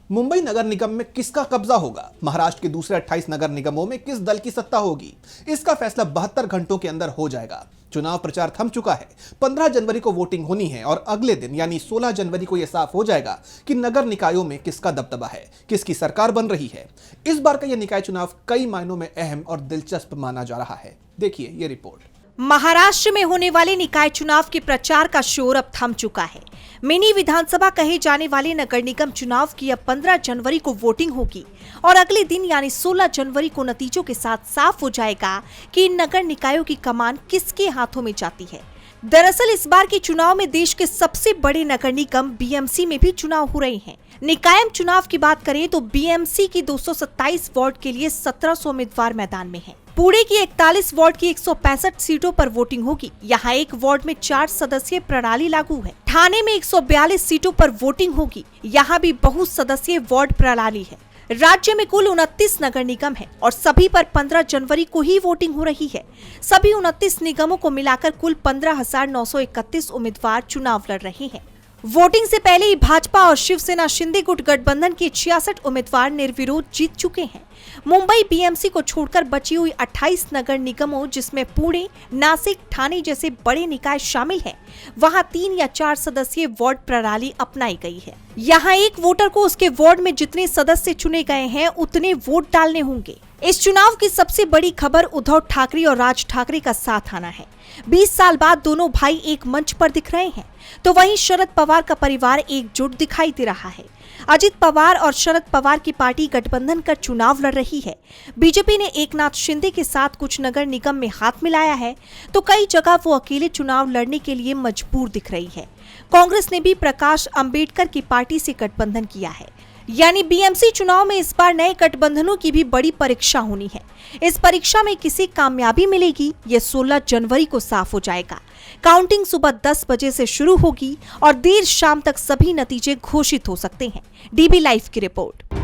मुंबई नगर निगम में किसका कब्जा होगा? महाराष्ट्र के दूसरे 28 नगर निगमों में किस दल की सत्ता होगी? इसका फैसला 72 घंटों के अंदर हो जाएगा। चुनाव प्रचार थम चुका है। 15 जनवरी को वोटिंग होनी है और अगले दिन यानी 16 जनवरी को यह साफ हो जाएगा कि नगर निकायों में किसका दबदबा है, किसकी सरकार बन रही है। इस बार का यह निकाय चुनाव कई मायनों में अहम और दिलचस्प माना जा रहा है। देखिए ये रिपोर्ट। महाराष्ट्र में होने वाले निकाय चुनाव के प्रचार का शोर अब थम चुका है। मिनी विधानसभा कहे जाने वाले नगर निगम चुनाव की अब 15 जनवरी को वोटिंग होगी और अगले दिन यानी 16 जनवरी को नतीजों के साथ साफ हो जाएगा कि इन नगर निकायों की कमान किसके हाथों में जाती है। दरअसल इस बार के चुनाव में देश के सबसे बड़े नगर निगम बीएमसी में भी चुनाव हो रहे हैं। निकायम चुनाव की बात करें तो बीएमसी की 227 वार्ड के लिए 1700 उम्मीदवार मैदान में हैं। पुणे की 41 वार्ड की 165 सीटों पर वोटिंग होगी। यहाँ एक वार्ड में 4 सदस्यीय प्रणाली लागू है। ठाणे में 142 सीटों पर वोटिंग होगी। यहाँ भी बहु सदस्यीय वार्ड प्रणाली है। राज्य में कुल 29 नगर निगम है और सभी पर 15 जनवरी को ही वोटिंग हो रही है। सभी 29 निगमों को मिलाकर कुल 15,931 उम्मीदवार चुनाव लड़ रहे हैं। वोटिंग से पहले ही भाजपा और शिवसेना शिंदे गुट गठबंधन के 66 उम्मीदवार निर्विरोध जीत चुके हैं। मुंबई बीएमसी को छोड़कर बची हुई 28 नगर निगमों जिसमें पुणे, नासिक, ठाणे जैसे बड़े निकाय शामिल हैं, वहां 3 या 4 सदस्यीय वार्ड प्रणाली अपनाई गई है। यहाँ एक वोटर को उसके वार्ड में जितने सदस्य चुने गए हैं उतने वोट डालने होंगे। इस चुनाव की सबसे बड़ी खबर उद्धव ठाकरे और राज ठाकरे का साथ आना है। 20 साल बाद दोनों भाई एक मंच पर दिख रहे हैं, तो वहीं शरद पवार का परिवार एकजुट दिखाई दे रहा है। अजित पवार और शरद पवार की पार्टी गठबंधन कर चुनाव लड़ रही है। बीजेपी ने एकनाथ शिंदे के साथ कुछ नगर निगम में हाथ मिलाया है, तो कई जगह वो अकेले चुनाव लड़ने के लिए मजबूर दिख रही है। कांग्रेस ने भी प्रकाश अंबेडकर की पार्टी से गठबंधन किया है। यानी बीएमसी चुनाव में इस बार नए गठबंधनों की भी बड़ी परीक्षा होनी है। इस परीक्षा में किसी कामयाबी मिलेगी, ये 16 जनवरी को साफ हो जाएगा। काउंटिंग सुबह 10 बजे से शुरू होगी और देर शाम तक सभी नतीजे घोषित हो सकते हैं। डीबी लाइव की रिपोर्ट।